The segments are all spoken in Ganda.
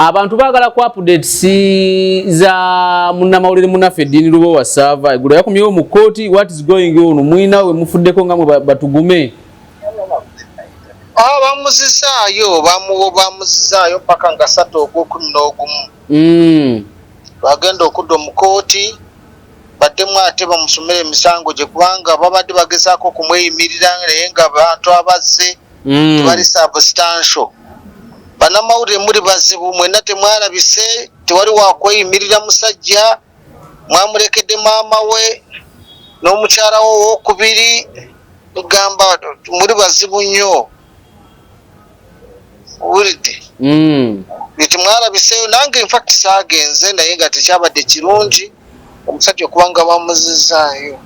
abantu bagala ku updates za munnamawulire munaffe Eddiini Lubowa Sava eggulo yakomyewo mu kooti what is going on mwina we mufuddeko nga mwe batugume bamuzizaayo paka nga 3 Ogwokumi. Bagenda okudda mu kooti baddemu ate bamusomera emisango gye kubanga babadde bagezaako okumweyimirira naye nga bantu abazze tebali substantial. Bannamawulire muli bazibu mwena temwalabise tewali wakweyimirira musajja mwamulekedde maama we n'omukyala we owokubiri mugamba muli bazibu nnyo owulidde temwalabiseyo nange infact saagenze naye nga tekyabadde kirungi omusajja okubanga bamuzizaayo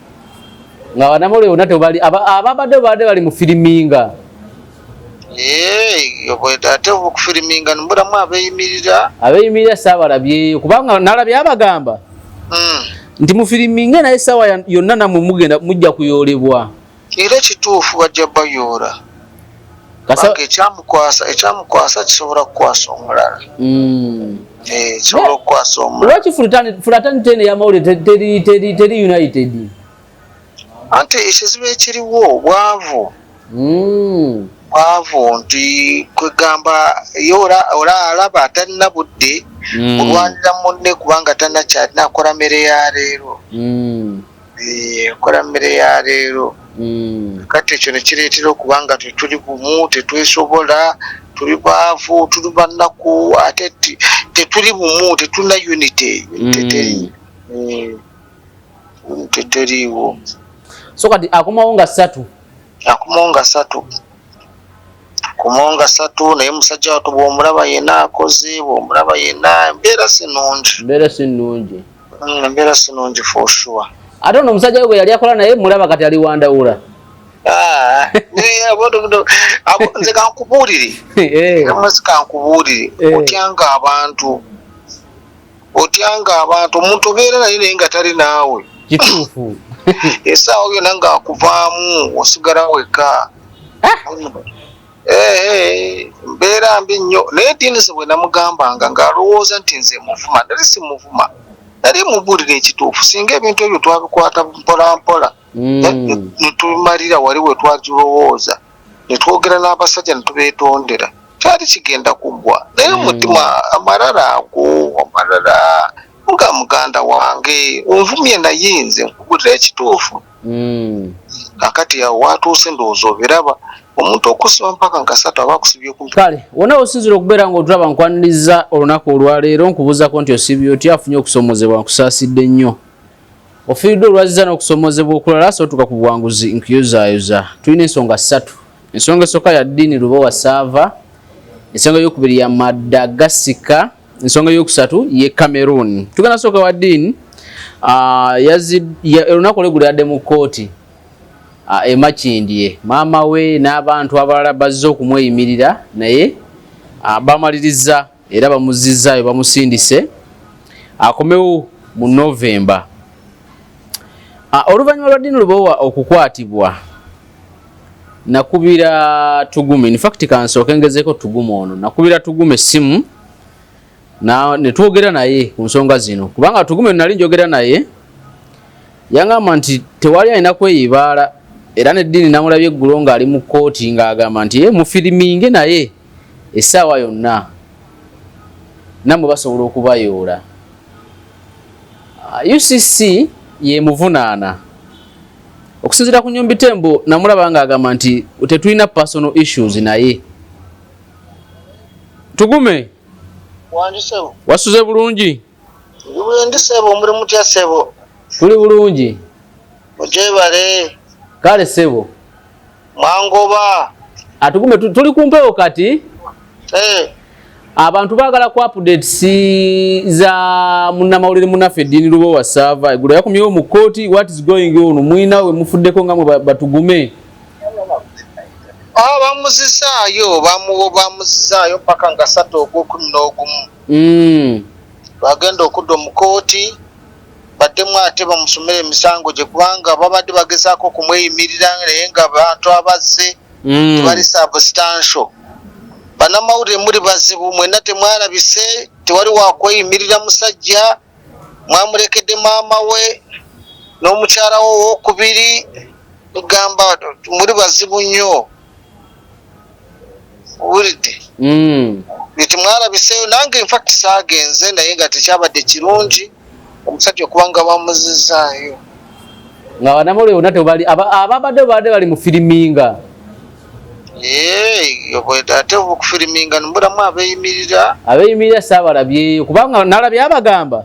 nga bannamawulire bonna tebali ababadde bali mu firiminga ate okufiriminga nibulamu abeeyimirira saabalabyeyo kubanga nalabye abagamba nti mufiriminge naye essaawa yonna namwe mugenda mujja kuyoolebwa era kituufu bajja bayoola ekyamukwasa kisobola kukwasa omulala kisobola okukwasa omulala. Lwaki fulatani tene y'amawulire teri united anti ekizibu ekiriwo bwavu nti kwegamba ola alaba atalina budde olwanira munne kubanga tannakyalina akola mmere ya leero kati ekyo nekireetera okubanga tetuli bumu tetwesobola tuli baavu tuli bannaku ate tetuli bumu tetulina unity teteriiwo so kati akomawo nga 3 naye musajja wato bw'omulaba yenna akoze bw'omulaba yenna embeera si nnungi for sure. Ate ono omusajja we gwe yali akola naye mulaba kati ali wandawula nze kankubuulire otyanga abantu omuntu obeera naye nga tali naawe kituufu essaawa yonna ngaakuvaamu osigala weka mbeera mbi nnyo naye Eddiini ze bwe namugambanga ng'alowooza nti nze muvuma nali si muvuma nali mubuulira ekituufu singa ebintu ebyo twabikwata mpolampola netubimalira wali we twakirowooza netwogera n'abasajja netubeetondera kyali kigenda kuggwa naye omutima amalala nga muganda wange onvumye naye nze nkubulira ekituufu kakati yawe watuuse ndowooza obiraba omuntu okusiba mpaka nga 3 aba akusibye ku kale wonna osinzira okubeera ng'otulaba nkwaniriza olunaku olwaleero nkubuuzako nti osibye otya afunye okusomozebwa nkusaasidde nnyo ofiiriddwe olwaziza n'okusomozebwa okulala sootuka ku buwanguzi nkuyozaayoza tulina ensonga 3 ensonga esooka ya Eddiini Lubowa Sava ensonga ey'okubiri ya Madagascar ensonga ey'okusatu ye Cameroon tugenda sooka wa Eddiini olunaku olw'eggulo yadde mu kooti Makindye maama we n'abantu abalala bazze okumweyimirira naye bamaliriza era bamuzizaayo bamusindise akomewo mu Novemba. Oluvannyuma lwa Eddiini Lubowa okukwatibwa nakubira Tugume in fact kansooke ngezeeko Tugume ono nakubira Tugume essimu ne twogera naye ku nsonga zino kubanga Tugume nali njogera naye yangamba nti tewali alina kweyibaala era n'Eddiini namulabye eggulo ng'ali mu kooti ng'agamba nti mufiriminge naye essaawa yonna nammwe basobola okubayoola. UCC ye muvunaana okusinziira ku Nnyumbi Tembo namulaba ng'agamba nti tetulina personal issues naye. Tugume wasuze bulungi? Ndi sebo muri mutya sebo? Tuli bulungi. Mujebale. Kale sebo. Mwangoba. Tugume tuli kumpewo kati? Abantu bagala ku updates za munnamawulire munaffe Eddiini Lubowa Sava eggulo yakomyewo mu kooti what is going on mwina we mufuddeko nga mwe batugume bamuzizaayo paka nga 3 Ogwokumi. Bagenda okudda mu kooti baddemu ate bamusomera emisango gye kubanga babadde bagezaako okumweyimirira naye nga bantu abazze tebali substantial. banamawulire muri bazibu mwena temwarabise tewali wakweyimirira musajja mwamulekedde maama we n'omukyala we owokubiri mugamba muri bazibu nnyo owulidde nti mwarabiseyo nange infact saagenze naye nga tekyabadde kirungi omusajja okubanga bamuzizaayo nga banamawulire bonna tebali ababadde bali mu firiminga ate okufiriminga nomulamu abeeyimirira saabalabyeyo kubanga nalabye abagamba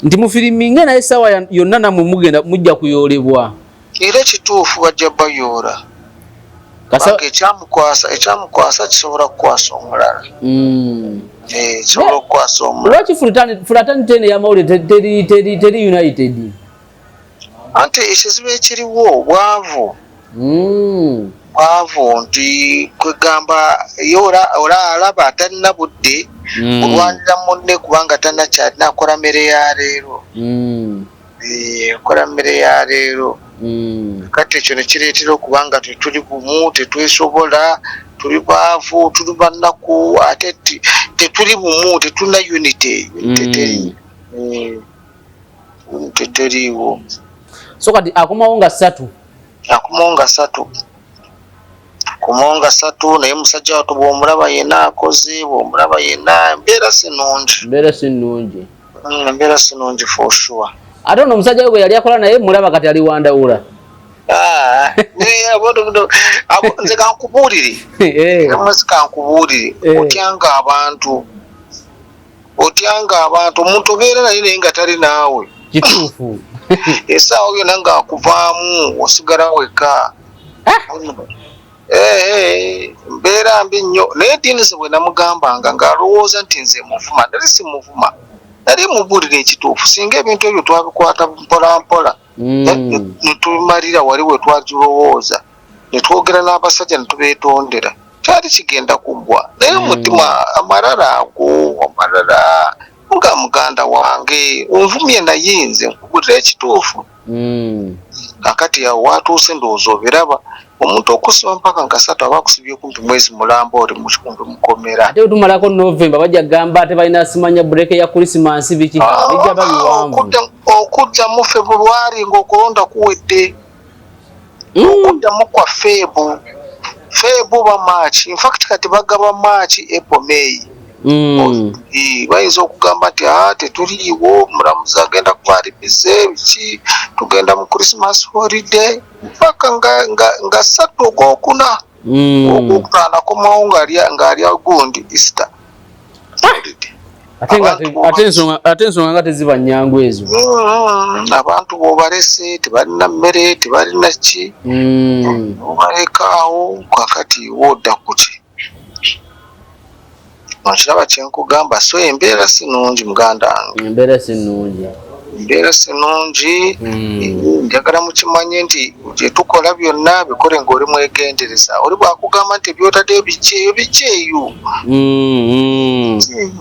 nti mufiriminge naye saawa yonna namwe mugenda mujja kuyoolebwa era ekituufu bajja bayoola ekyamukwasa kisobola kukwasa omulala kisobola okukwasa omulala lwaki fulatani tene yamawulire teri united anti ekizibu ekiriwo obwavu nti kwegamba alaba atalina budde kulwanira munne kubanga tanakyalina akola mmere ya leero akola mmere ya leero kati ekyo nekireetera okubanga tetuli bumu tetwesobola tuli baavu tuli bannaku ate tetuli bumu tetulina unity teteriiwo so kati akomawo nga 3 kumonga 3 naye musajja wato bw'omulaba yenna akoze bw'omulaba yenna embeera si nnungi for sure ate ono omusajja we bwe yali akola naye mulaba kati ali wandawula nze kankubuulire otyanga abantu omuntu obeera naye nga tali naawe kituufu esaawa yonna ngaakuvaamu osigala weka mbeera mbi nnyo naye diinize bwe namugambanga ng'alowooza nti nze muvuma nali si muvuma nali mubuulira ekituufu singa ebintu ebyo twabikwata mpolampola netubimalira wali we twagirowooza netwogera n'abasajja netubeetondera kyali kigenda kuggwa naye omutima amalala nga muganda wange onvumye naye nze nkubuulira ekituufu kakati awo watuuse ndowooza obiraba omuntu okusiba mpaka nga 3 aba akusibye kumpi mwezi mulamba oli mu kitundu mukomera ate otumalako November bajja gamba ate balina simanya break ya Christmas biki bijja babiwanvu okudda mu February ng'okulonda kuwedde okudda mu kwa Febu ba March in fact kati bagaba March April May bayinza okugamba nti tetuliiwo mulamuzi agenda kubalibise biki tugenda mu Christmas holiday mpaka nga 3 ogwokuna nakomawo ng'ali agundi Easter ate ensonga nga teziba nnyangu ezo abantu bw'obalese tebalina mmere tebalina ki obalekaawo kakati wodda kuki nkiraba kyenkugamba so embeera si nnungi muganda wange embeera si nnungi njagala mukimanye nti gye tukola byonna bikole ng'oli mwegendereza oli bwakugamba nti ebyotaddeyo bikyeyo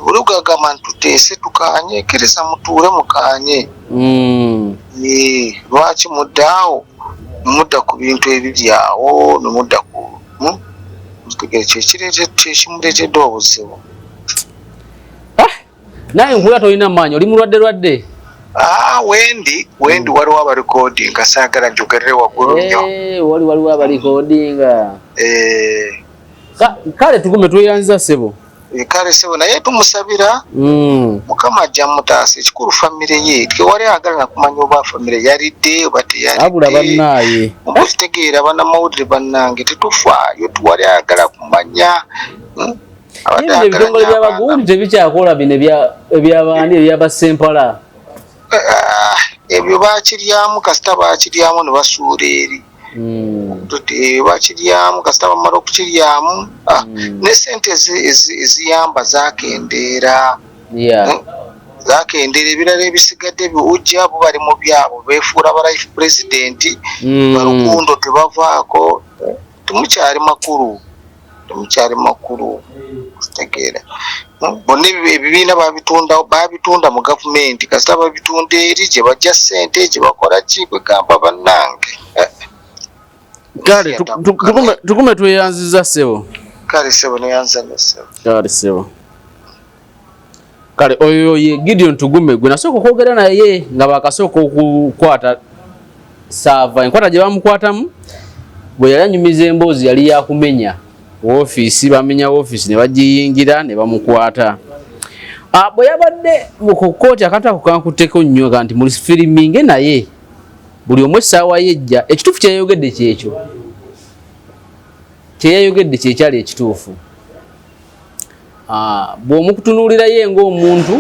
oli bwagamba nti tuteese tukanye ekkiriza mutuule mukanye lwaki muddaawo nemudda ku bintu ebiri awo nemudda ku kyekimuleetedde obuzibu naye nkula tolina maanyi oli mulwadde wendi waliwo abalikodinga saagala njogerere waggulu nnyo waliwo abalikodinga kale tugume tweyanziza ssebo kale sebo naye tumusabira mukama ajja mutaasa ekikulu famire ye tewali agala nakumanya oba famire yalidde oba teyalidde okitegeera bannamawulire bannange tetufaayo tuwali agala kumanya ebitongole byabagundi tebikyakola bino ebyabandi ebyabasempala ebyo bakiryamu kasita bakiryamu ne basuula eri bakiryamu kasita bamala okukiryamu ne sente eziyamba zakendeera ebirala ebisigadde biwujja bo bali mu byabo beefuula ba life president balugundo tebavaako temukyali makulu kitegeera bonna ebibiina babitunda mu gavumenti kasita babitunda eri gye bajja ssente gye bakola ki kwegamba bannange kale tukume tweyanziza ssebo kale sebo ne yanzanya sebo kale sebo kale oyo ye Gideon Tugume gwe nasooka okwogera naye nga bakasooka okukwata sava enkwata gye bamukwatamu bwe yali anyumiza emboozi yali yakumenya ofiisi bamenya ofiisi ne bagiyingira ne bamukwata bwe yabadde mu kooti akantu ako kankutteko nnyo kanti mu firiminge naye buli omu essaawa yejja ekituufu kyeyayogedde kyekyo kyeyayogedde kyekyali ekituufu bw'omukutunuulirayo ng'omuntu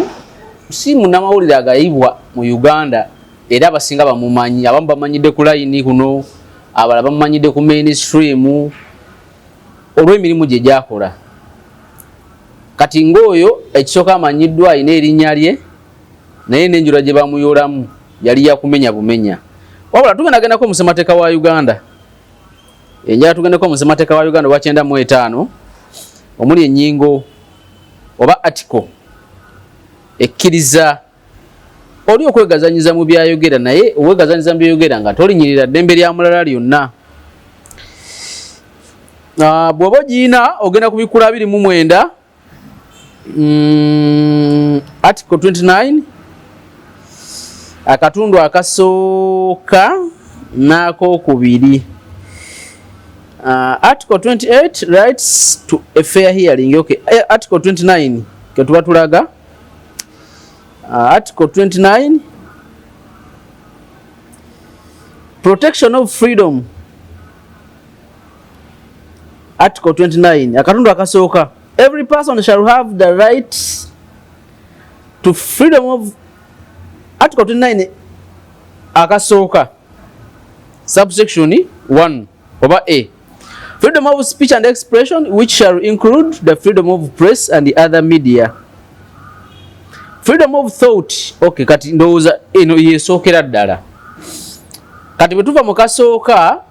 si munnamawulire agayibwa mu Uganda era abasinga bamumanyi abamu bamanyidde ku layini kuno abalala bamumanyidde ku mainstream olw'emirimu gye gyakola kati ng'oyo ekisooka amanyiddwa alina erinnya lye naye n'enjula gye bamuyolamu yali yakumenya bumenya wabula tugendagendako mu ssemateeka wa Uganda enjala tugendeko mu ssemateeka wa Uganda wa 95 omuli ennyingo oba article ekkiriza oli okwegazanyiza mu byayogera naye owegazanyiza mu byayogera nga tolinyirira ddembe lya mulala lyonna bw'oba ogiyina ogenda ku bikula 29 article 29 akatundu akasooka n'akokubiri article 28 rights to a fair hearing okay article 29 ketuba tulaga article 29 protection of freedom article 29 akatundu akasooka every person shall have the right to freedom of article 29 akasooka subsection 1 oba a freedom of speech and expression which shall include the freedom of press and the other media freedom of thought okay kati ndowooza eno yesookera ddala kati bwe tuva mu kasooka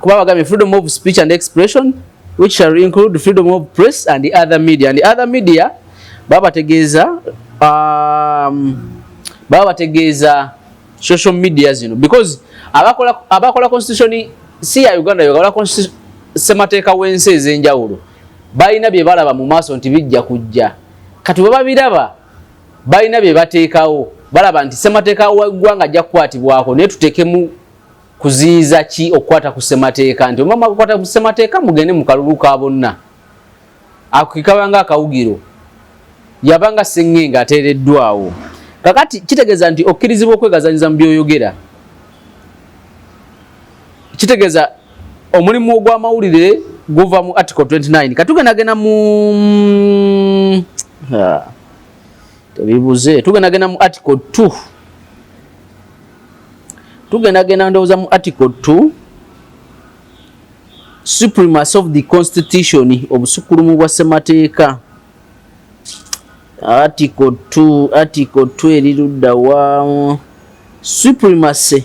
kuba bagambye freedom of speech and expression which shall include freedom of press and the other media and the other media babategeeza social media zino because abakola constitution si ya Uganda yokola ssemateeka w'ensi ez'enjawulo balina bye balaba mu maaso nti bijja kujja kati bwe babiraba balina bye bateekawo balaba nti ssemateeka w'eggwanga ajja kukwatibwako naye tuteekemu kuziyiza ki okukwata ku ssemateeka nti omama kukwata ku ssemateeka mugende mu kalulu ka bonna ako kikabanga akawugiro yabanga ssengenga ateereddwawo kakati kitegeeza nti okkirizibwa okwegazanyiza mu byoyogera kitegeeza omulimu gw'amawulire guva mu article 29 katugendagenda mu tebibuze tugendagenda mu article 2 tugendagenda ndowooza mu article 2 supremacy of the constitution obusukulumu bwa ssemateeka article 2 erirudda wa supremacy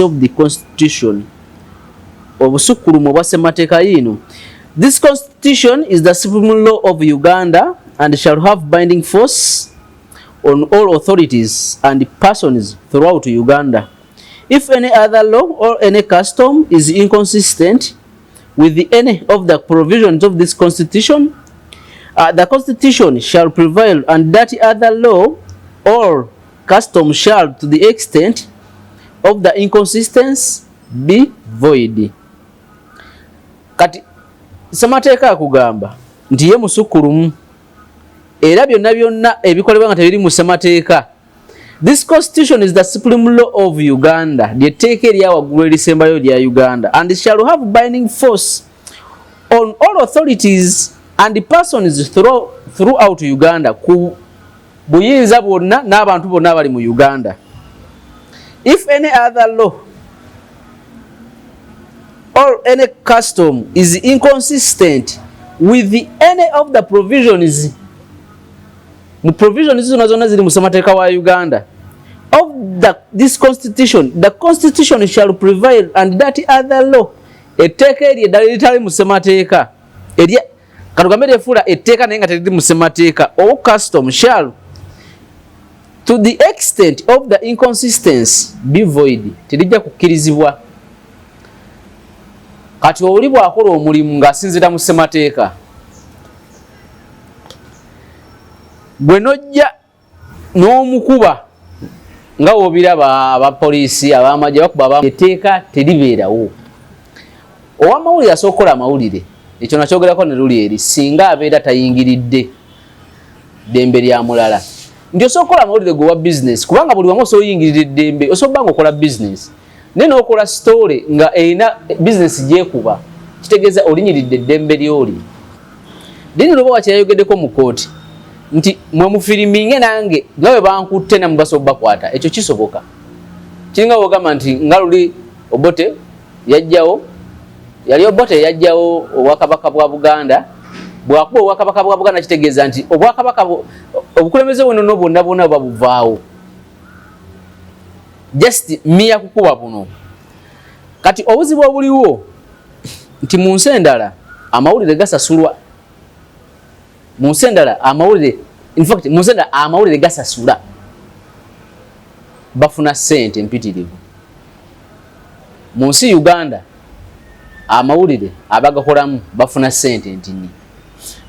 of the constitution obusukulumu bwa ssemateeka yino this constitution is the supreme law of Uganda and shall have binding force on all authorities and persons throughout Uganda if any other law or any custom is inconsistent with any of the provisions of this constitution the constitution shall prevail and that other law or custom shall to the extent of the inconsistency be void kati ssemateeka akugamba nti ye musukulumu era byonna byonna ebikolebwa nga tebiri mu ssemateeka this constitution is the supreme law of Uganda lyetteeka eryawaggulu erisembayo lya Uganda and shall have binding force on all authorities and persons throughout Uganda ku buyinza bwonna n'abantu bonna abali mu Uganda if any other law or any custom is inconsistent with any of the provisions mu provisions zonna ziri mu ssemateeka wa Uganda of this constitution the constitution shall prevail and that other law etteeka eryo eddala eritali mu ssemateeka katugambe lyefuula etteeka naye nga teriri mu ssemateeka or custom shall to the extent of the inconsistency be void terijja kukkirizibwa kati oli bwakola omulimu ng'asinziira mu ssemateeka bwe nojja n'omukuba nga w'obiraba abapoliisi ab'amagye bakuba etteeka teribeerawo. Ow'amawulire asooka okukola amawulire ekyo nakyogerako ne luli eri singa abeera tayingiridde ddembe lya mulala nti osooka okukola amawulire g'owa bizinesi kubanga buli wamu osobola oyingirira eddembe osobola okuba nga okola bizinesi naye n'okola sitoole nga erina bizinesi gyekuba kitegeeza olinyiridde eddembe ly'oli. Dini Lubowa kyeyayogeddeko mu kooti nti mwe mufiriminge nange nga bwe bankutte namwe basobola bakwata ekyo kisoboka. Kiringa bw'ogamba nti nga luli Obote yajjawo yali Obote yajjawo obwakabaka bwa Buganda bwakuba obwakabaka bwa Buganda kitegeeza nti obwakabaka obukulembeze bwonna bwonna bwonna babuvaawo just miya kukuba buno. Kati obuzibu obuliwo nti mu nsi endala amawulire gasasulwa mu nsi endala amawulire in fact mu nsi endala amawulire gasasula bafuna ssente mpitirivu. Mu nsi Uganda amawulire abagakolamu bafuna ssente ntini.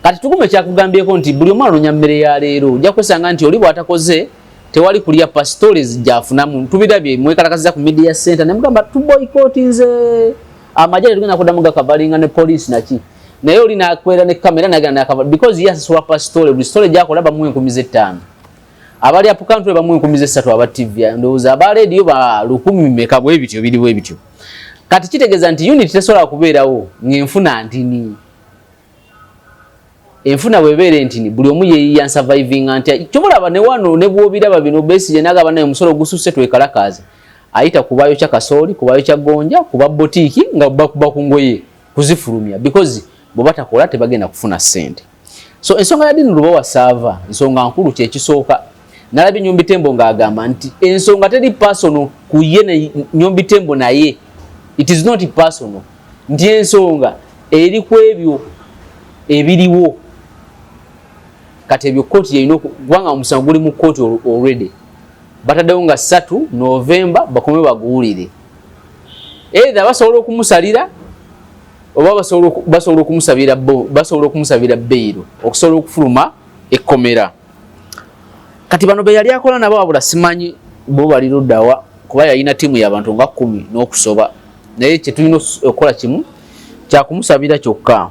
Kati tukume kyakugambyeko nti buli omu anoonya mmere ya leero ojja kwesanga nti oli bw'atakoze tewali kulya pasitores gyafunamu. Tubirabye mwekalakaziza ku media center ne mugamba tuboycottinze amajja tugenda kuddamu gakavalinga ne police naki naye oli nakwera ne kamera nagenda nakava because yes swa pasitore buli story gyako laba mu 15 abali apu country ba mu 13 aba TV ndowooza aba radio ba 10 meka bwe bityo biriwe bityo. Kati kitegeeza nti unit tesobola kubeerawo ng'enfuna ntini. Enfuna bwebere ntini buli omu ye surviving anti kyobulaba ne wano ne bwobiraba bino Besigye nagaba naye omusolo gususe twekalakaze ayita kubayo kya kasooli kubayo kya gonja kuba botiki nga bakuba ku ngoye kuzifulumya because bo batakola tebagenda kufuna ssente. So ensonga ya Dini Lubowa sava ensonga nkulu kye kisooka nalabye Nyombi Tembo ng'agamba nti ensonga teri personal ku ye ne Nyombi Tembo naye it is not personal nti ensonga eri ku ebyo ebiriwo. Kati ebyo kooti yino kubanga omusango guli mu kooti already bataddewo nga 3 November bakome baguwulire either basobola okumusalira oba basobola okumusabira bbeiro okusobola okufuluma ekkomera. Kati bano be yali akola nabo wabula simanyi bo bali luddawa kuba yalina ttiimu y'abantu nga 10 n'okusoba naye kye tulina okukola kimu kya kumusabira kyokka.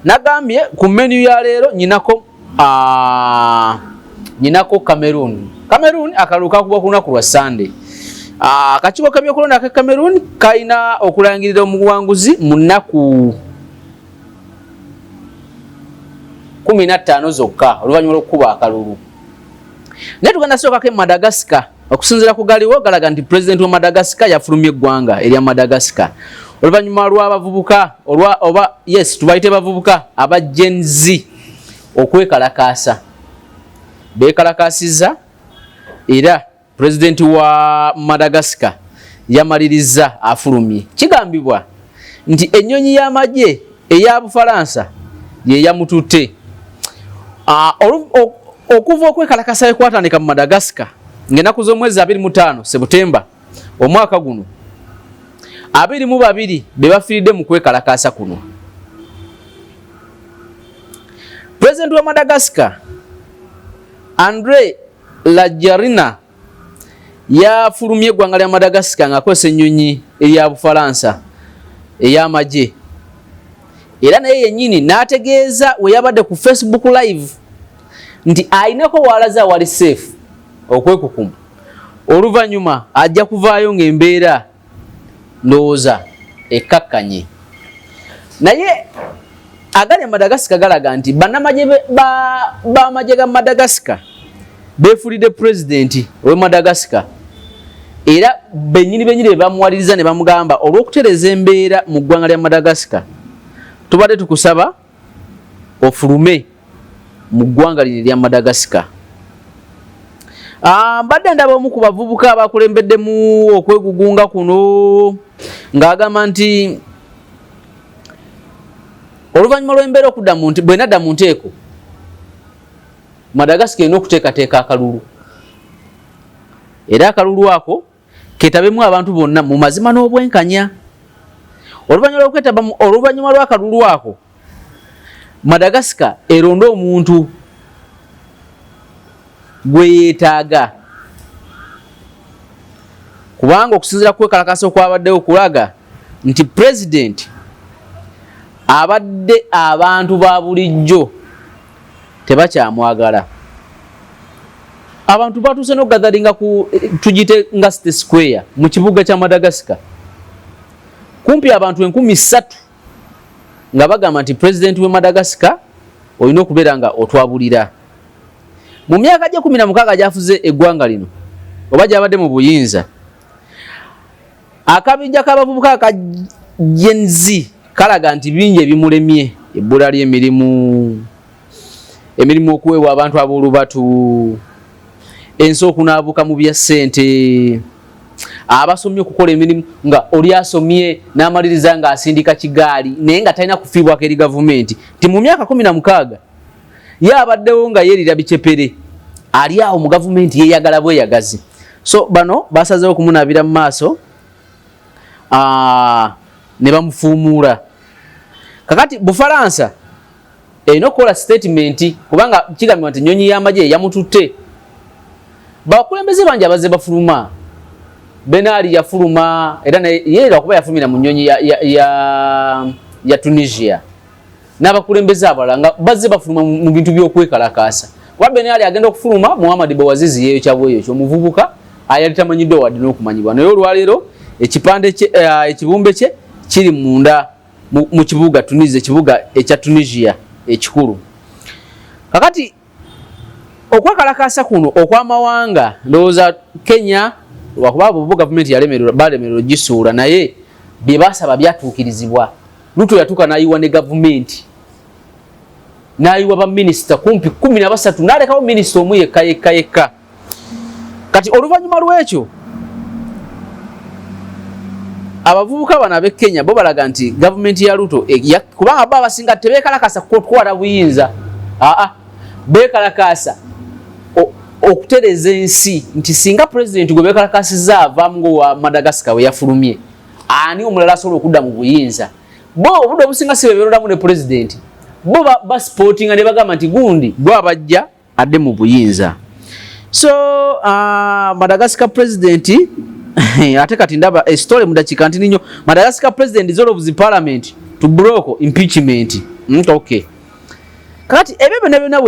Nagambye ku menu ya leero nyinako Cameroon akalulu kakubwa ku lunaku lwa Sunday. Akakiiko k'ebyokulonda aka Cameroon kalina okulangirira omuwanguzi mu nnaku 15 zokka oluvannyuma lw'okukuba akalulu. Naye tugenda sookako Madagascar okusinziira ku galiwo galaga nti President wa Madagascar yafulumya eggwanga erya Madagascar oluvannyuma lw'abavubuka tubayite bavubuka aba Gen Z okwekalakaasa bekalakasiza era President wa Madagascar yamaliriza afulumye. Kigambibwa nti ennyonyi y'amagye eya Bufalansa ye yamututte. Okuva okwekalakasa ekwatandika mu Madagascar ng'ennaku z'omwezi 25 Septemba omwaka guno 22 be bafiiridde mu kwekalakasa kuno. President wa Madagascar André Rajoelina yafulumye eggwanga lya Madagascar ng'akozesa ennyonyi eya Bufalansa ey'amagye era naye yennyini n'ategeeza we yabadde ku Facebook live nti ayinako walaze awali safe okwekukuma oluvannyuma ajja kuvaayo ng'embeera ndowooza ekkakkanye. Naye agali Madagascar galaga nti bannamagye b'amagye ga Madagascar beefulidde president we Madagascar era bennyini bamuwaliriza ne bamugamba olw'okutereza embeera mu ggwanga lya Madagascar tubadde tukusaba ofulume mu ggwanga lino lya Madagascar. Mbadde ndaba omu ku bavubuka abakulembeddemu okwegugunga kuno ng'agamba nti oluvannyuma lw'embeera okudda mu bwe nadda mu nteeko Madagascar erina okuteekateeka akalulu era akalulu ako ketabemu abantu bonna mu mazima n'obwenkanya. oluvanyuma lw'akalulu ako Madagascar eronda omuntu gwe yeetaaga kubanga okusinziira kwekalakasa okwabaddewo kulaga nti president abadde abantu ba bulijjo tebakyamwagala. Abantu batuuse n'okugadaringa ku tugite nga City Square mu kibuga kya Madagascar kumpi abantu 3,000 nga bagamba nti president we Madagascar olina okubeera nga otwabulira. Mu myaka gye 16 gyafuze eggwanga lino oba gyabadde mu buyinza, akabinja k'abavubuka ka Gen Z kalaga nti bingi ebimulemye: ebbula ly'emirimu, emirimu okuweebwa abantu ab'olubatu, ensi okunaabuka mu bya ssente, abasomye okukola emirimu nga oli asomye n'amaliriza nga asindika kigaali naye nga talina kufiibwako eri gavumenti. Ti mu myaka 16 ye abaddewo nga yeerira bicepere, ali awo mu gavumenti yeeyagala bweyagazi. So bano basazeewo okumunaabira mu maaso ne bamufuumuula. Kakati Bufalansa erina okukola statement kubanga kigambibwa nti ennyonyi y'amagye yamututte. Bakulembeze bangi abazze bafuluma. Benali yafuluma era ye lwakuba yafulumira mu nnyonyi ya Tunisia. N'abakulembeze abalala nga bazze bafuluma mu bintu by'okwekalakaasa. Kuba Benali agenda okufuluma, Muhammad Bouazizi yeeyo kyabweyo ky'omuvubuka ayali tamanyiddwa wadde n'okumanyibwa. Naye olwaleero ekibumbe kye kiri munda mu kibuga Tunisia, ekibuga ekya Tunisia ekikulu. Kakati okwekalakaasa kuno okw'amawanga ndowooza Kenya lwakuba abo gavumenti balemererwa gisuula naye bye basaba byatuukirizibwa. Ruto yatuuka n'ayiwa ne gavumenti n'ayiwa baminisita kumpi 13 n'alekawo minisita omu yekka. Kati oluvannyuma lw'ekyo abavubuka bano ab'e Kenya bo balaga nti gavumenti ya Ruto kubanga bo abasinga tebeekalakasa kutwala buyinza, beekalakasa okutereza ensi nti singa president gwe beekalakasiza avaamu ng'owa Madagascar we yafulumye, ani omulala asobola okudda mu buyinza? Bo obudde obusinga si beebeerolamu ne president, bo basupportinga ne bagamba nti gundi gwe abajja adde mu buyinza. So Madagascar president ate kati ndaba story mu dakiika nti nnyo. Madagascar president dissolves the parliament to block impeachment. Okay. Kati ebyo byonna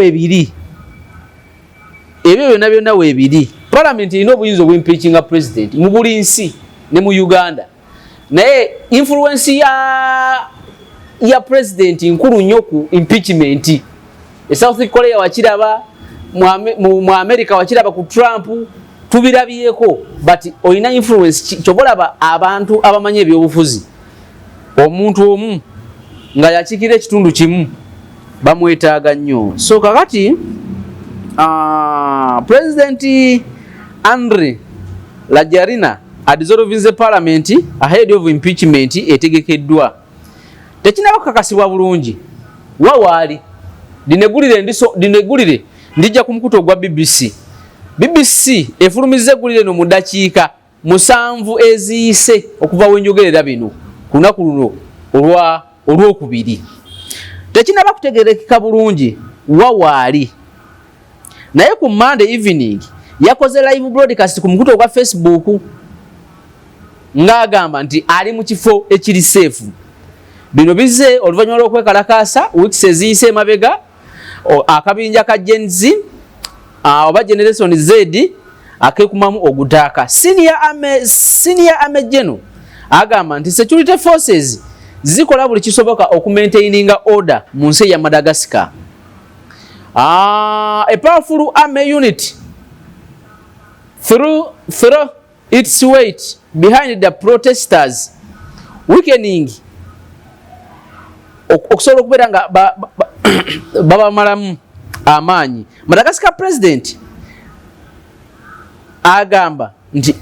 weebiri parliament erina obuyinza obw'impeachinga president mu buli nsi ne mu Uganda, naye influence ya president nkulu nnyo ku impeachment. South Korea wakiraba, mu America wakiraba ku Trump, tubirabyeko, but olina influence kyobolaba abantu abamanyi ebyobufuzi. Omuntu omu nga yakikira ekitundu kimu bamwetaaga nnyo. So kakati President Andry Rajoelina dissolves the parliament ahead of impeachment etegekeddwa. Tekinaba kukakasibwa bulungi wawaali dinegulire ndijja ku mukuto gwa BBC efulumizza eggulire no mu dakiika 7 eziyise okuva wenjogerera bino ku lunaku luno olwokubiri. Tekinaba kutegerekeka bulungi wawaali, naye ku Monday evening yakoze live broadcast ku mukuto gwa Facebook ng'agamba nti ali mu kifo ekiri safe. Bino bizze oluvannyuma lw'okwekalakaasa weeks eziyise emabega akabinja ka Gen Z oba Generation Z akekumamu ogutaaka. Senior Army General agamba nti security forces zikola buli kisoboka okumaintaininga order mu nsi ya Madagascar. A powerful army unit through its weight behind the protesters weakening okusobola okubeera nga babamalamu amaanyi. Madagascar president agamba nti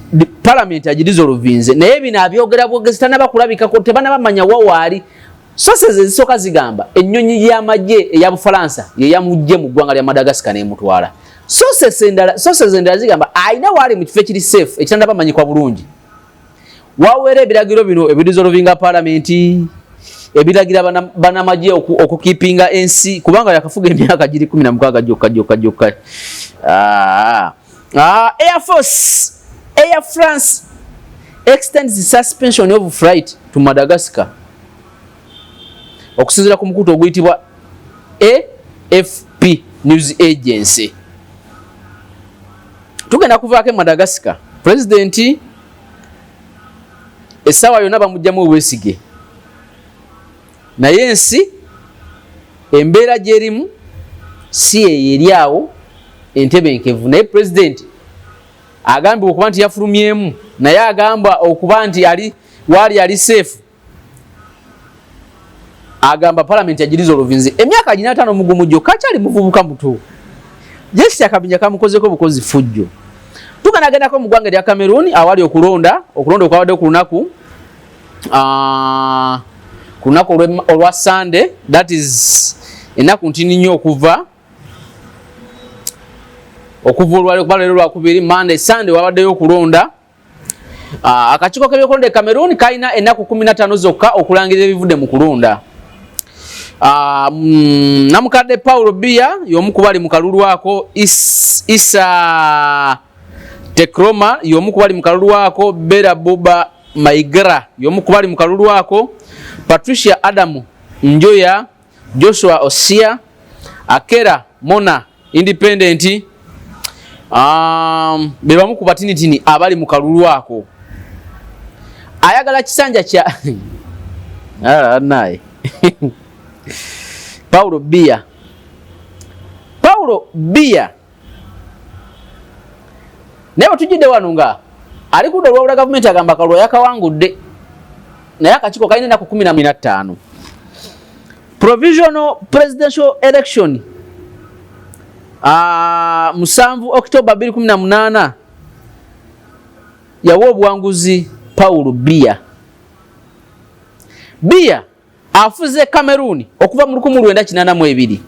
parliament agidissolvinze naye bino abyogera bwogezi tanaba kulabikako, tebanabamanya wawaali. Sources ezisooka zigamba ennyonyi y'amagye eya Bufalansa ye yamujje mu ggwanga lya Madagascar n'emutwala. Sources endala zigamba ayina waali mu kifo ekiri safe ekitanabamanyikwa bulungi. wawere ebiragiro bino ebidizolvinga parliament ebiragira banamagye okukipinga ensi kubanga yakafuga emyaka giri 16 jokka. Air France extends the suspension of flight to Madagascar okusinzira ku mukutu oguyitibwa AFP News Agency. Tugenda kuvaako Madagascar. President esawa yonna bamujjamu obwesige naye ensi embeera gyerimu si eryawo entebenkevu naye president agambibwa okuba nti yafulumyemu naye agamba okuba nti waali ali safe. Agamba parliament yagiriza oluvinzi emyaka 5 mugumu gyokka akyali muvubuka muto. Jesi akabinya kamukozeko bukozi fujjo. Tukanagenda mu ggwanga lya Cameroon awali okulonda okwabadde ku lunaku olwa Sunday, that is enaku ntini nnyo okuva olwaleero lwakubiri Monday, Sunday wabaddeyo okulonda. Akakiiko k'ebyokulonda e Cameroon kalina enaku 15 zokka okulangirira ebivudde mu kulonda. Namukadde Paulo Biya y'omu ku bali mu kalulu ako, Isa Tekroma y'omu ku bali mu kalulu ako, Bera Boba Maigara y'omu ku bali mu kalulu ako, Patricia Adamu Njoya, Joshua Osia, Akera Mona Independent be bamu ku batinitini abali mu kalulu ako. Ayagala kisanja kya naye Paulo Biya naye tujidde wano nga ali ku dolwa government agamba kalwa yakawangudde naye akakiiko kalina enaku 15. Provisional presidential election 7 October 2018 yawa obuwanguzi Paulo Biya afuze Cameroon okuva mu 1982.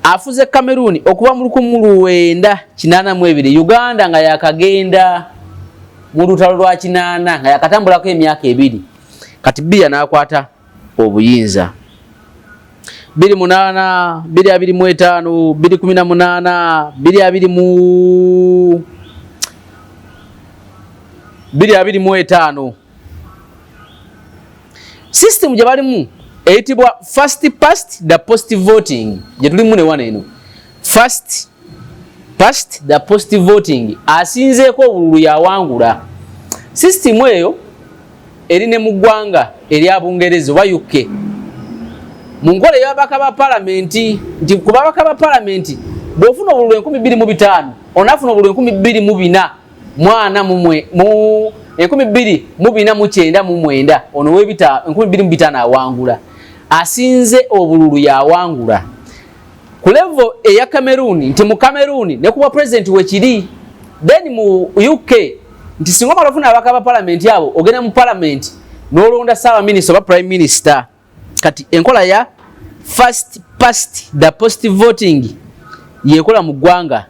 Afuze Cameroon okuva mu 1982. Uganda nga yakagenda mu lutalo lwa 8 nga yakatambulako emyaka 2. Kati Biya nakwata obuyinza 28 25 2018 2025. System gye balimu eyitibwa first past the post voting gye tulimu ne wana eno. First past the post voting asinzeeko obululu yawangula. System eyo erine mu ggwanga erya Bungereza oba UK mu nkola ey'ababaka ba palamenti nti ku babaka ba palamenti bw'ofuna obululu 2025 onafuna obululu 2024 mwana mumwe mu 2049 ono webita 2025 awangula. Asinze obululu yawangula ku level eya Cameroon nti mu Cameroon ne kuba president wekiri then mu UK nti singa malofuna abaka ba parliament yabo ogenda mu parliament n'olonda sawa minister oba prime minister. Kati enkola ya first past the post voting yekola mu ggwanga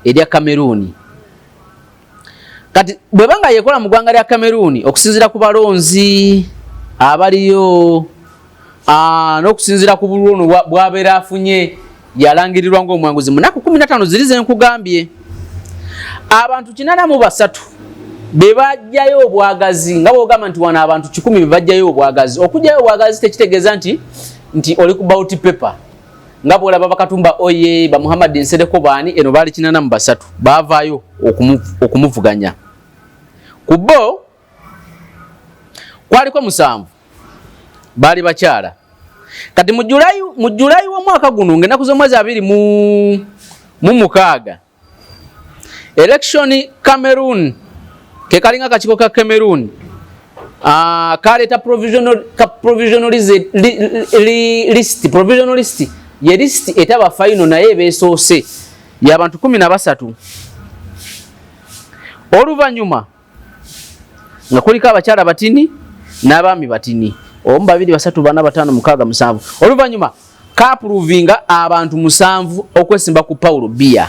erya Cameroon. Kati bwebanga yekola mu ggwanga lya Cameroon okusinzira ku balonzi abaliyo n'okusinzira ku bululu bwabeera afunye yalangirirwa ng'omwanguzi mu nnaku 15 zirize nkugambye. Abantu 83 be bajjayo obwagazi nga bw'ogamba nti wana abantu 10 be bajjayo obwagazi. Okujjayo obwagazi tekitegeeza nti oli ku ballot paper nga bw'olaba Bakatumba Oye ba Muhammad Nsereko baani eno baali 83 baavaayo okumuvuganya. Ku bo kwaliko 7 baali bakyala. Kati mu Julai w'omwaka guno ng'ennaku z'omwezi 26 election Cameroon ke kalinga kakiiko ka Cameroon kaleeta provisional list ye list etaba final naye beesoose y'abantu 13. Oluvannyuma nga kuliko abakyala batini n'abaami batini 1 2 3 4 5 6 7. Oluvannyuma kaapruvinga abantu 7 okwesimba ku Paulo Biya.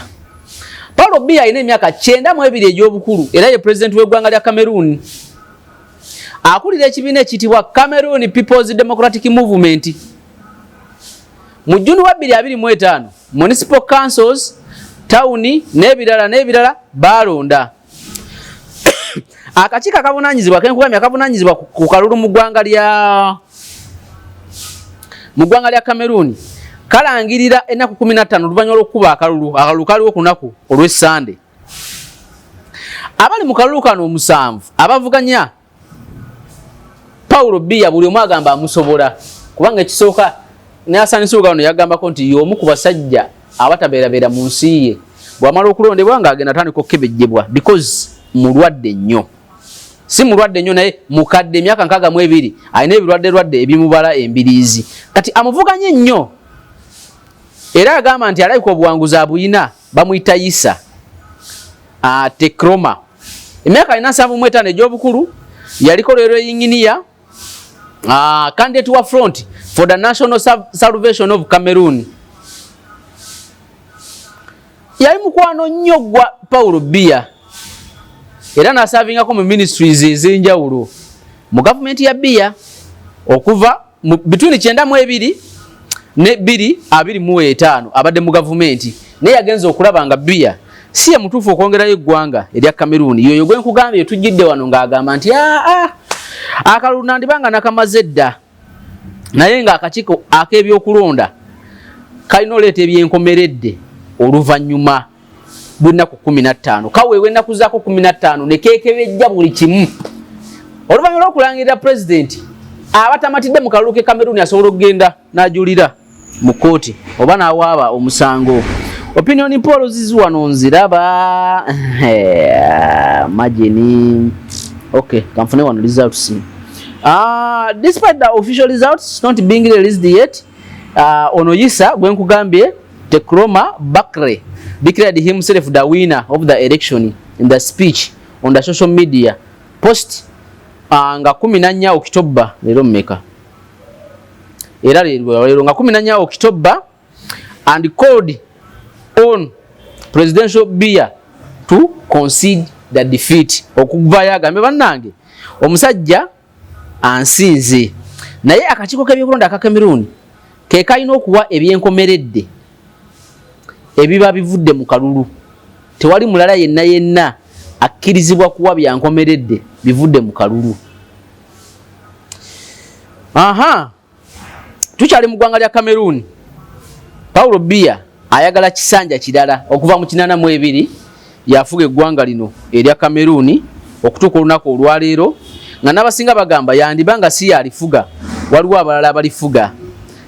Paulo Biya alina emyaka 92 egy'obukulu era ye president w'eggwanga lya Cameroon. Akulira ekibiina ekiyitibwa Cameroon People's Democratic Movement. Mu Juni wa 2025 municipal councils, tawuni n'ebirala balonda. Akakiiko akavunanyizibwa kenkugamya akavunanyizibwa ku kalulu mu ggwanga lya Cameroon kalangirira ennaku 15 oluvannyuma lw'okukuba akalulu kaliwo ku lunaku olw'Essande. Abali mu kalulu kano omusanvu abavuganya Paulo Biya buli omu agamba amusobola kubanga ekisooka ne Hassan Suuga ono yagambako nti y'omu ku basajja abatabeerabeera mu nsi ye bw'amala okulondebwa ng'agenda atandika okukebejjebwa because mulwadde nnyo. Si mulwadde nnyo naye mukadde emyaka 62 alina ebirwadde ebimubala embiriizi. Kati amuvuganye nnyo era agamba nti alayika obuwanguzi abuyina bamuyita Yisa Tekroma. Emyaka 75 egy'obukulu yaliko leero yinginiya candidate wa Front for the National Salvation of Cameroon. Yali mukwano nnyo gwa Paulo Biya era n'asavingako mu ministries ez'enjawulo mu gavumenti ya Biya okuva between 92 ne 2025 abadde mu gavumenti naye yagenza okulaba nga Biya si ye mutuufu okwongerayo eggwanga erya Cameroon. Yoyo gwe nkugambye tujjidde wano ng'agamba nti akalulu nandibanga nakamaze dda naye ng'akakiiko ak'ebyokulonda kalina oleeta ebyenkomeredde oluvannyuma lw'ennaku 15 kaweewe ennaku zaako 15 ne keekebejja buli kimu oluvannyuma lw'okulangirira pulezidenti abatamatidde mu kalulu k'e Cameroon asobola okugenda n'ajulira mu kkooti oba n'awaaba omusango. Opinion polls ziwano nziraba imagine okay kanfune wano results. Despite the official results not being released yet, ono Yisa gwe nkugambye Tekroma Bakre declared himself the winner of the election in the speech on the social media post nga 14 October lero mmeka era lero nga 14 October and called on presidential Biya to concede the defeat. Okuvayo agambe bannange omusajja ansinze naye akakiiko k'ebyokulonda aka Cameroon ke kalina okuwa ebyenkomeredde ebiba bivudde mu kalulu. Tewali mulala yenna akkirizibwa kuwa byankomeredde bivudde mu kalulu. Tukyali mu ggwanga lya Cameroon. Paulo Biya ayagala kisanja kirala okuva mu 82 yafuga eggwanga lino erya Cameroon okutuuka olunaku olwaleero nga n'abasinga bagamba yandibanga si yalifuga waliwo abalala abalifuga.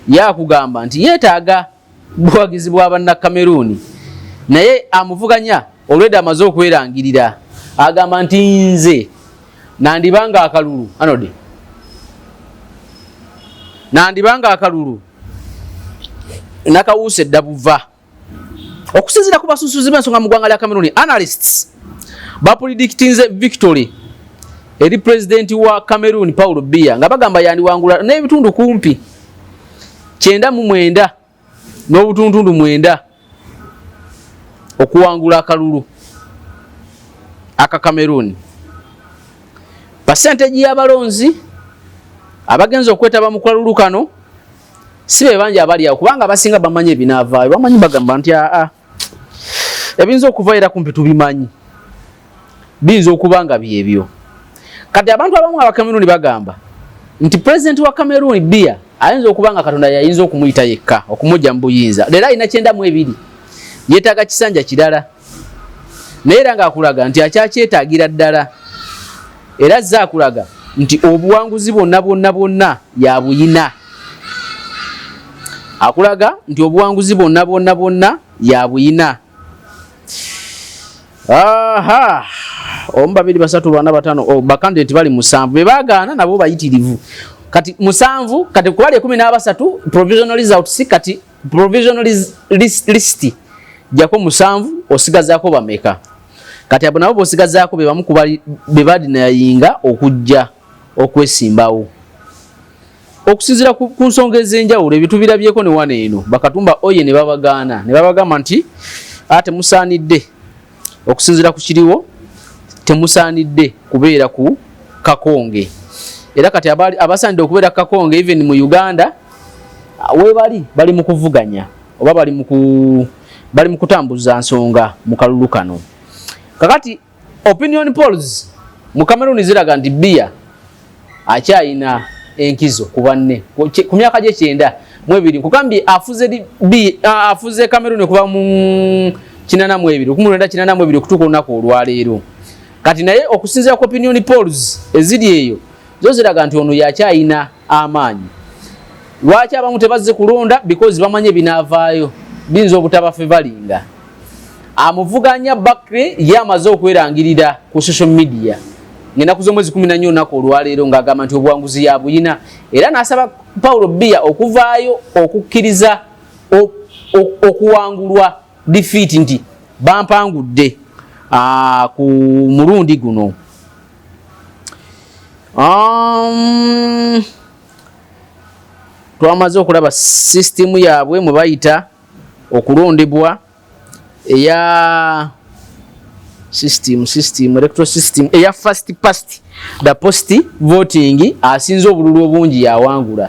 Yakugamba nti yeetaaga buwagizi bwa banna Cameroon naye amuvuganya olwedde amaze okwerangirira agamba nti nze nandibanga akalulu nakawuuse dda buva. Okusinziira ku basusuzi b'ensonga mu ggwanga lya Cameroon, analysts bapredictinze victory eri president wa Cameroon Paulo Biya nga bagamba yandiwangula n'ebitundu kumpi 99 n'obutundu 9 okuwangula akalulu aka Cameroon. Percentage y'abalonzi abagenza okwetaba mu kalulu kano si be banja abali awo kubanga abasinga bamanyi ebinaavaayo bamanyi bagamba nti ebinza okuvaira kumpi tubimanyi binza okubanga byebyo. Kati abantu abamu aba Cameroon bagamba nti president wa Cameroon Biya ayinza okubanga Katonda yayinza okumuyita yekka okumujja mu buyinza. Leero alina 92 yeetaaga kisanja kirala naye era ng'akulaga nti akyakyetaagira ddala era azze akulaga nti obuwanguzi bonna yabuyina. Akulaga nti obuwanguzi bonna yabuyina. Omu 2 3 4 5 bakandidate bali 7 bebagaana nabo bayitirivu. Kati 7 kati kubali 13 provisional results kati provisional list jako 7 osigazaako bameka. Kati abo nabo bosigazaako bebamu kubali bebadi nayinga okujja okwesimbawo. Okusinzira ku nsonga ez'enjawulo ebitubirabyeko ne wana eno bakatumba oye ne babagaana ne babagamba nti ate musaanidde okusinzira ku kiriwo temusaanidde kubeera ku kakonge era kati abasaanidde okubeera ku kakonge even mu Uganda bali mu kuvuganya oba bali mu kutambuza nsonga mu kalulu kano. Kakati opinion polls mu Cameroon ziraga nti Biya akyayina enkizo ku banne ku myaka gye 9 kugambye afuze Cameroon kuva mu 1982 okutuuka olunaku olwaleero. Kati naye okusinzira ku opinion polls eziri eyo zo ziraga nti ono yakyayina amaanyi. Lwaki abamu tebazze kulonda? Because bamanye binaavaayo binza obutabafevalinga. Amuvuganya Bakre yamaze okwerangirira ku social media ngenda kuzo mwezi 14 olunaku olwaleero ng'agamba nti obuwanguzi yabuyina era n'asaba Paulo Biya okuvaayo okukkiriza okuwangulwa defeat nti bampangudde ku mulundi guno. Twamaze okulaba system yaabwe mwe bayita okulondebwa eya system electoral system eya first past the post voting asinze obululu obungi yawangula.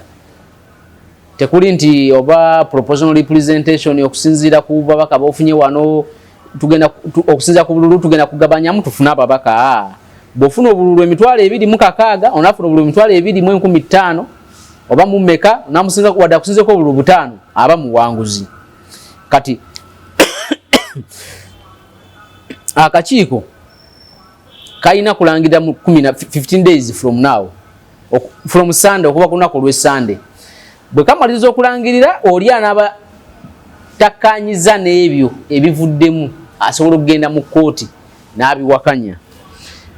Tekuli nti oba proportional representation okusinzira ku babaka bofunye wano tugenda okusinzira ku bululu tugenda kugabanyamu tufuna babaka. Bofuna obululu emitwalo 2 onafuna obululu emitwalo 2 oba mumeka namusinga wadde akusinze ko obululu 5 aba muwanguzi. Kati akakiiko kayina kulangira mu 15 days from now from Sunday okuba kunaku lwe Sunday. Bwe kamaliriza okulangirira oli anaba takanyiza n'ebyo ebivuddemu asobola okugenda mu kooti n'abiwakanya.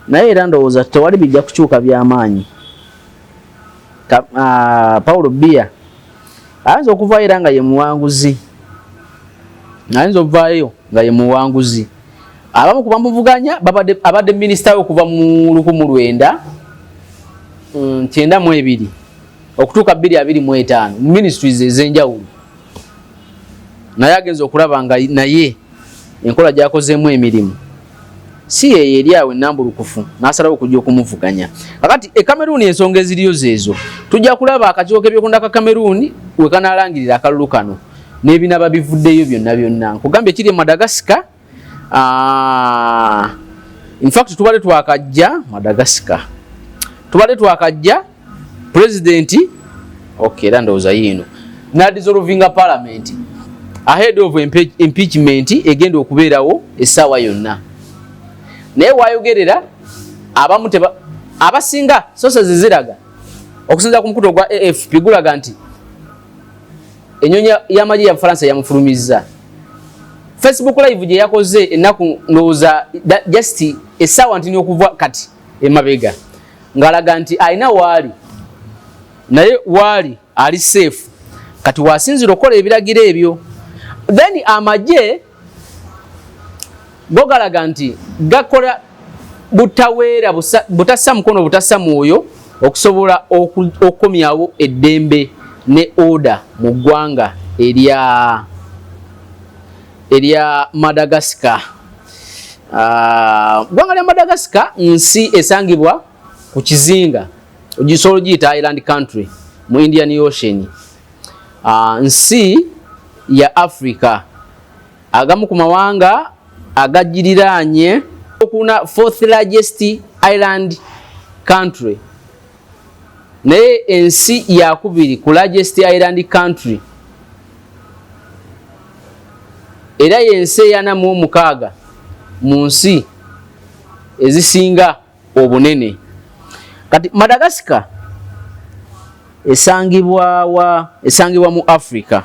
Naye era ndowooza tewali bijja kukyuka by'amaanyi. Paulo Biya ayinza okuvaayo era nga ye muwanguzi. Ayinza okuvaayo nga ye muwanguzi. Abamu kuba muvuganya abadde minisita okuva mu 1992 okutuuka 2025 ministries ez'enjawulo. Naye agenza okulaba nga naye enkola gyakozeemu emirimu si ye eri awe nnambulukufu n'asalawo okujja okumuvuganya. Kakati Cameroon ensonga eziriyo zeezo tujja kulaba akakiiko k'ebyokulonda ka Cameroon we kanaalangirira akalulu kano n'ebinaba bivuddeyo byonna. Nkugambye kiri e Madagascar. In fact tubale twakajja Madagascar president era ndowooza yino na dissolvinga parliament ahead of impeachment egenda okubeerawo essaawa yonna. Naye wayogerera abamu abasinga sosa ziziraga okusinza ku mukuto gwa AFP gulaga nti enyonya y'amagye ya Faransa yamufulumizza. Facebook live gye yakoze ennaku ndowooza just essaawa ntini okuva kati emabega ng'alaga nti alina waali naye waali ali safe kati wasinzira okukola ebiragiro ebyo. Then amagye gogalaga nti gakola butaweera butassa mukono butassa mwoyo okusobola okukomyawo eddembe ne order mu ggwanga erya Madagascar. Ggwanga lya Madagascar nsi esangibwa ku kizinga ogisobola ogiyita island country mu Indian Ocean. Nsi ya Africa agamu ku mawanga agagiriraanye okuna 4th largest island country naye ensi yakubiri ku largest island country era yensi eyana mu 6 mu nsi ezisinga obunene. Kati Madagascar esangibwa mu Africa.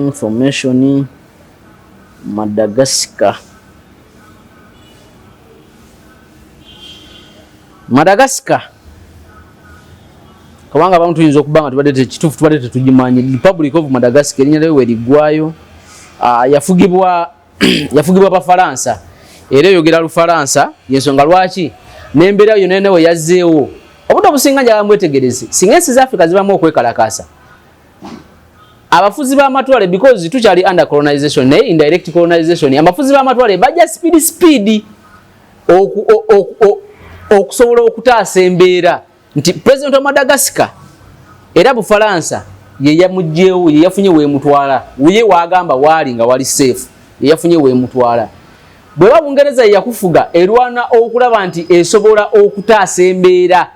Information Madagascar kubanga abantu tuyinza okubanga tubadde kituufu tubadde tetugimanyi. Republic of Madagascar erinnya lyayo werigwayo. Yafugibwa Bafalansa era eyogera Lufalansa yensonga lwaki n'embeera yo nene we yazzeewo obudde obusinga njala mwetegereze singa ensi za Africa zibamu okwekalakasa abafuzi b'amatwale because tukyali under colonization ne indirect colonization abafuzi b'amatwale bajja speed okusobola okutaasa embeera nti president wa Madagascar era Bufalansa ye yamujjeewo ye yafunye weemutwala uye waagamba waali nga wali safe ye yafunye weemutwala bwe Bungereza yakufuga erwana okulaba nti esobola okutaasa embeera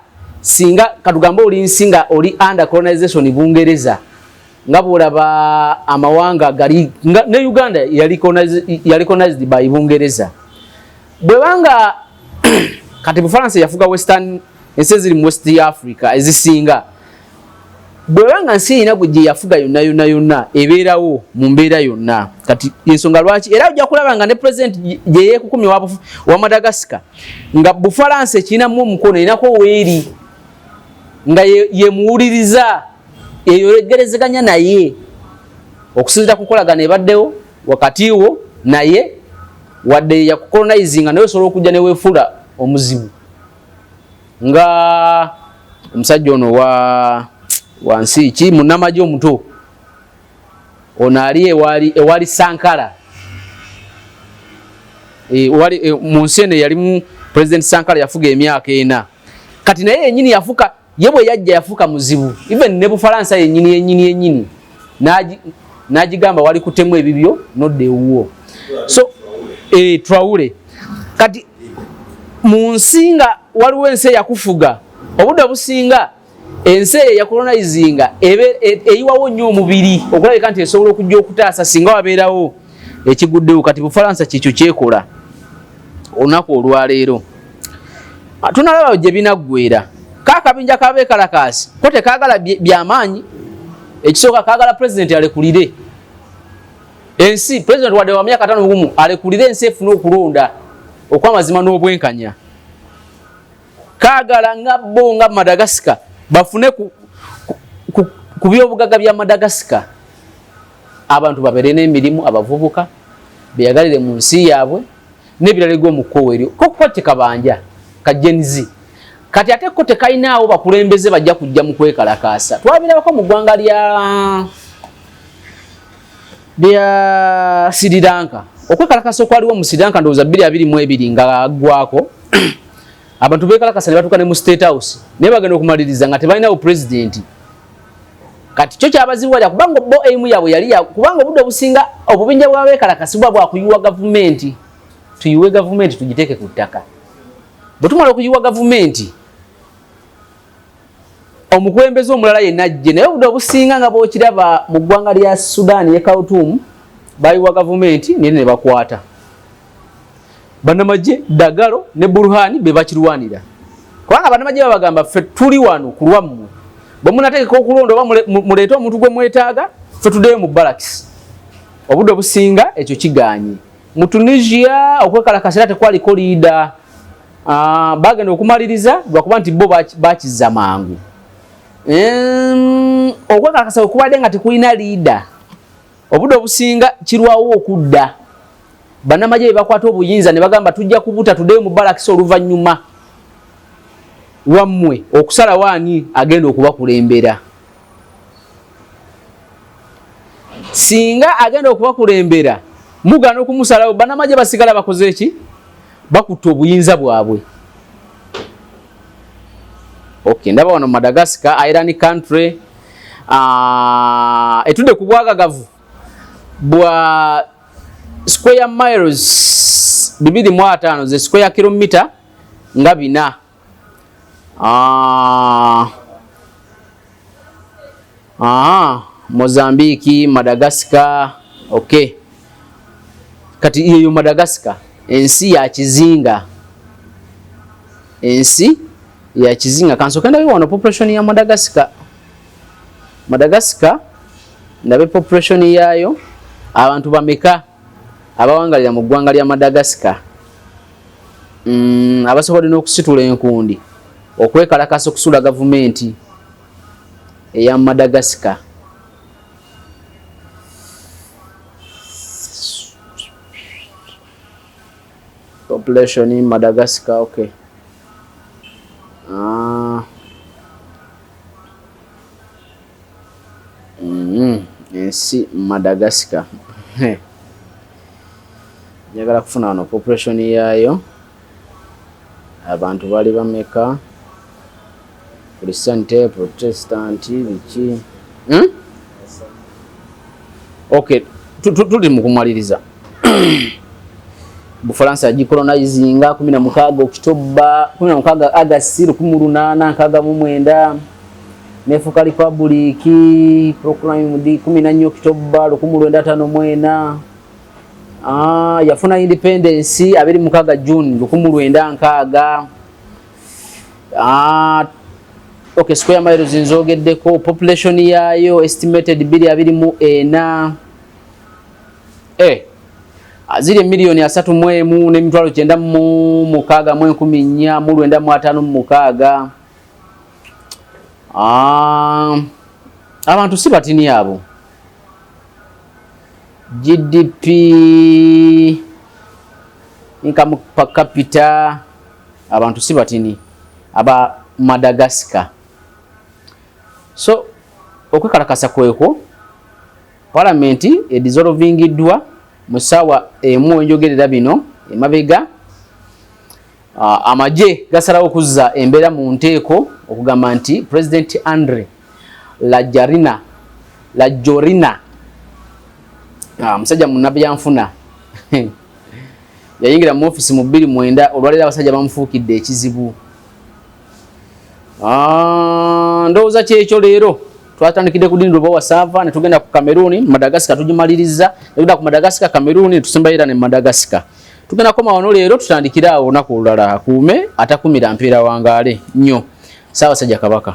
singa katugamba oli nsinga oli under colonization Bungereza nga bolaba amawanga gali ne Uganda yali colonized by Bungereza bwe banga kati Bufalansa yafuga western ensi ziri mu West Africa ezisinga bwe banga nsi ina gwe yafuga yonna ebeerawo mu mbeera yonna kati ensonga lwaki era ojja kulaba nga ne president je yekukumi wa Madagascar nga Bufalansa ekinamu omukono inako weeri nga ye muwuliriza eyogerezeganya naye okusinzira kukolagana ebaddewo wakati wo naye wadde ya colonizing naye osobola okujja ne weefula omuzibu nga omusajja ono wa nsi ki munnamagye omuto ono ali ewali Sankara mu nsi eno yalimu president Sankara yafuga emyaka 4 kati naye yennyini yafuka ye bwe yajja yafuka muzibu even ne Bufalansa yennyini n'agigamba wali kutemu ebibyo nodde ewuwo so Traore kati mu nsinga waliwo ensi yakufuga obudde businga ensi ya colonizinga eyiwawo nnyo omubiri okulabika nti esobola okujja okutaasa singa wabeerawo ekiguddewo kati Bufalansa kikyo kyekola olunaku olwaleero tunalaba gye binaggweera kakabinja kabeekalakaasi ko tekaagala byamaanyi ekisooka kaagala president alekulire ensi president wadde wa myaka 5 alekulire ensi efuna okulonda okw'amazima n'obwenkanya kaagala nga bo nga Madagascar bafune ku by'obugagga bya Madagascar abantu babeere n'emirimu abavubuka beyagalire mu nsi yaabwe n'ebiralego mu kkowa eryo ko tekabanja kajenzi kati ate ko tekainaawo bakulembeze bajja kujja mu kwekalakaasa twabirabako mu ggwanga lya Sri Lanka okwekalakaasa okwaliwo mu Sri Lanka ndowooza 2022 nga aggwako abantu bekalakasa ne batuuka ne mu State House naye bagenda okumaliriza nga tebalinawo president kati kyo kyabazibwalya kubanga bo emu yaabwe yali kubanga obudde obusinga obubinja bw'abeekalakasibwa bwakuyiwa gavumenti tuyiwe gavumenti tugiteeke ku ttaka bwe tumala okuyiwa gavumenti omukulembeze omulala yenna ajje naye obudde obusinga nga bw'okiraba mu ggwanga lya Sudan ye Khartoum bayiwa gavumenti naye ne bakwata bannamagye Dagalo ne Burhani be bakirwanira kubanga bannamagye babagamba ffe tuli wano ku lwammwe bwe munateekeko okulonda oba muleete omuntu gwe mwetaaga ffe tuddeyo mu barracks obudde obusinga ekyo kiganye mu Tunisia okwekalakasira tekwaliko liida bagenda okumaliriza lwakuba nti bo bakizza mangu okwekalakasa okubadde nga tekulina liida obudde obusinga kirwawo okudda bannamagye be bakwata obuyinza ne bagamba tujja kubuta tuddeyo mu barracks oluvannyuma lwammwe okusala waani agenda okubakulembera singa agenda okubakulembera mugana okumusalawo bannamagye basigala bakoze eki bakutta obuyinza bwabwe ndaba wano Madagascar island country etudde ku bwagagavu bwa square miles 2.5 ze square kilometer nga 4 Mozambique Madagascar kati iyo Madagascar ensi ya kizinga kansoka ndabe wano population ya Madagascar ndabe population yayo abantu bameka abawangalira mu ggwanga lya Madagascar abasobodde n'okusitula enkundi okwekalakasa okusula gavumenti eya Madagascar population in Madagascar independence Madagascar. Njagala kufuna wano population yayo. Abantu bali bameka. Protestant, Protestant, biki. Okay, tuli mukumaliriza. Bufaransa yagikolonizinga 16 Oktoba 16 Agasti 1869 nefuka republic proclaimed 14 Oktoba 1959 yafuna independence 26 June 1960 okay, square miles nzogeddeko population yayo estimated 224 aziri milioni 3 n'emitwalo 9,614,956 abantu si batini abo. GDP income per capita abantu si batini aba Madagascar. So okwekalakasa kweko parliament dissolvingidwa musawa emu enjogerera bino emabega amaje gasalawo kuzza embeera mu nteeko okugamba nti President Andre Lajorina musajja munnabyanfuna yayingira mu office mu 2009 olwalira abasajja bamufuukidde ekizibu. Ndowooza kyekyo leero twatandikidde ku dini Lubowa Sava ne tugenda ku Cameroon, Madagascar tugimaliriza, tugenda ku Madagascar, Cameroon, tusembayira ne Madagascar. Tugenda koma wano leero tutandikira awo olunaku olulala. Akuume atakumira mpiira wangaale nnyo. Sawa Sajja Kabaka.